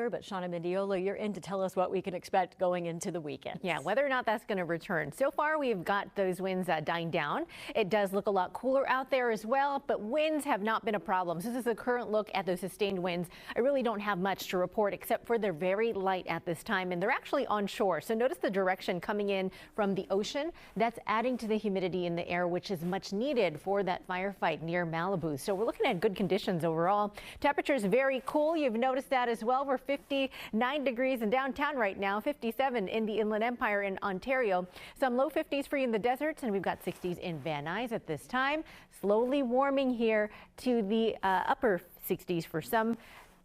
But Shanna Mendiola, you're in to tell us what we can expect going into the weekend. Yeah, whether or not that's going to return. So far, we've got those winds dying down. It does look a lot cooler out there as well, but winds have not been a problem. So this is the current look at those sustained winds. I really don't have much to report except for they're very light at this time, and they're actually onshore. So notice the direction coming in from the ocean. That's adding to the humidity in the air, which is much needed for that firefight near Malibu. So we're looking at good conditions overall. Temperatures very cool. You've noticed that as well. We're 59 degrees in downtown right now, 57 in the Inland Empire in Ontario. Some low 50s for you in the deserts, and we've got 60s in Van Nuys at this time. Slowly warming here to the upper 60s for some,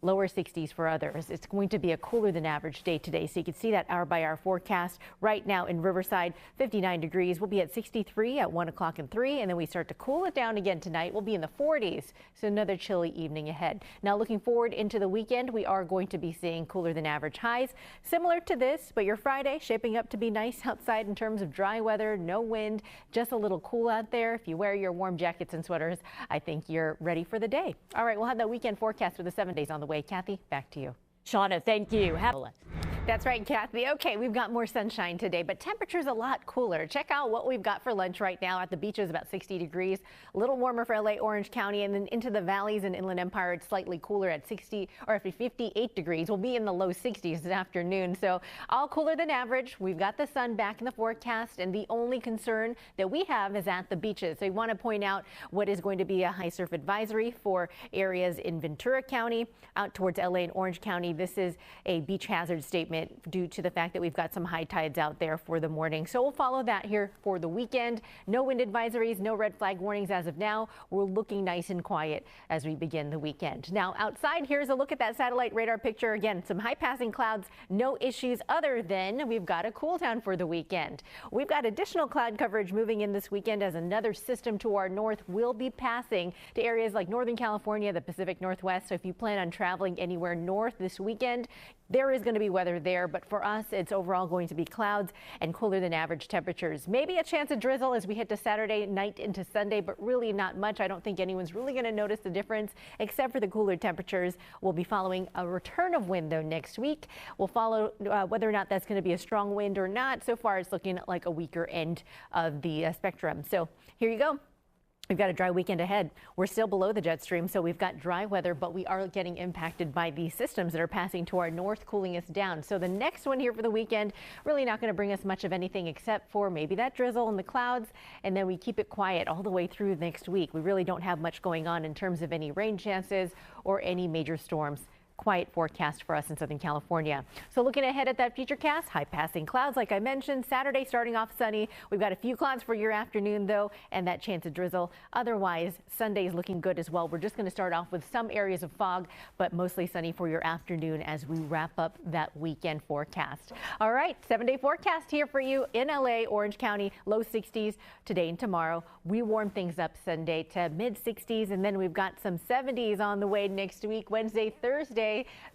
lower 60s for others. It's going to be a cooler than average day today. So you can see that hour by hour forecast right now in Riverside, 59 degrees. We'll be at 63 at 1 o'clock and 3, and then we start to cool it down again tonight. We'll be in the 40s. So another chilly evening ahead. Now looking forward into the weekend, we are going to be seeing cooler than average highs similar to this, but your Friday shaping up to be nice outside in terms of dry weather, no wind, just a little cool out there. If you wear your warm jackets and sweaters, I think you're ready for the day. All right, we'll have that weekend forecast for the 7 days on the way. Kathy, back to you. Shanna, thank you. That's right, Kathy. Okay, we've got more sunshine today, but temperature's a lot cooler. Check out what we've got for lunch right now. At the beaches, about 60 degrees. A little warmer for LA, Orange County, and then into the valleys and Inland Empire, it's slightly cooler at 60 or 58 degrees. We'll be in the low 60s this afternoon, so all cooler than average. We've got the sun back in the forecast, and the only concern that we have is at the beaches. So we want to point out what is going to be a high surf advisory for areas in Ventura County, out towards LA and Orange County. This is a beach hazard statement due to the fact that we've got some high tides out there for the morning. So we'll follow that here for the weekend. No wind advisories, no red flag warnings as of now. We're looking nice and quiet as we begin the weekend. Now outside, here's a look at that satellite radar picture. Again, some high passing clouds, no issues other than we've got a cool down for the weekend. We've got additional cloud coverage moving in this weekend as another system to our north will be passing to areas like Northern California, the Pacific Northwest. So if you plan on traveling anywhere north this weekend, there is going to be weather there, but for us, it's overall going to be clouds and cooler than average temperatures. Maybe a chance of drizzle as we head to Saturday night into Sunday, but really not much. I don't think anyone's really going to notice the difference except for the cooler temperatures. We'll be following a return of wind, though, next week. We'll follow whether or not that's going to be a strong wind or not. So far, it's looking like a weaker end of the spectrum. So here you go. We've got a dry weekend ahead. We're still below the jet stream, so we've got dry weather, but we are getting impacted by these systems that are passing to our north, cooling us down. So the next one here for the weekend, really not going to bring us much of anything except for maybe that drizzle in the clouds, and then we keep it quiet all the way through next week. We really don't have much going on in terms of any rain chances or any major storms. Quiet forecast for us in Southern California. So looking ahead at that futurecast, high passing clouds, like I mentioned. Saturday starting off sunny. We've got a few clouds for your afternoon, though, and that chance of drizzle. Otherwise, Sunday is looking good as well. We're just going to start off with some areas of fog, but mostly sunny for your afternoon as we wrap up that weekend forecast. All right, 7-day forecast here for you in LA, Orange County, low 60s today and tomorrow. We warm things up Sunday to mid 60s, and then we've got some 70s on the way next week, Wednesday, Thursday.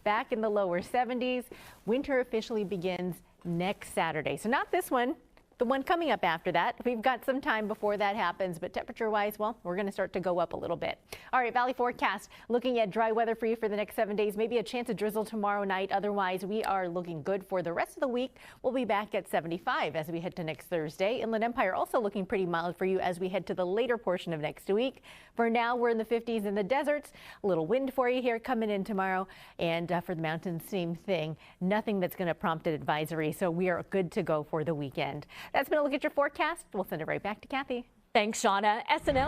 Back in the lower 70s. Winter officially begins next Saturday. So not this one, the one coming up after that. We've got some time before that happens, but temperature-wise, well, we're going to start to go up a little bit. All right, Valley forecast, looking at dry weather for you for the next 7 days, maybe a chance of drizzle tomorrow night. Otherwise, we are looking good for the rest of the week. We'll be back at 75 as we head to next Thursday. Inland Empire also looking pretty mild for you as we head to the later portion of next week. For now, we're in the 50s in the deserts. A little wind for you here coming in tomorrow. And for the mountains, same thing. Nothing that's going to prompt an advisory, so we are good to go for the weekend. That's been a look at your forecast. We'll send it right back to Kathy. Thanks, Shanna. SNL.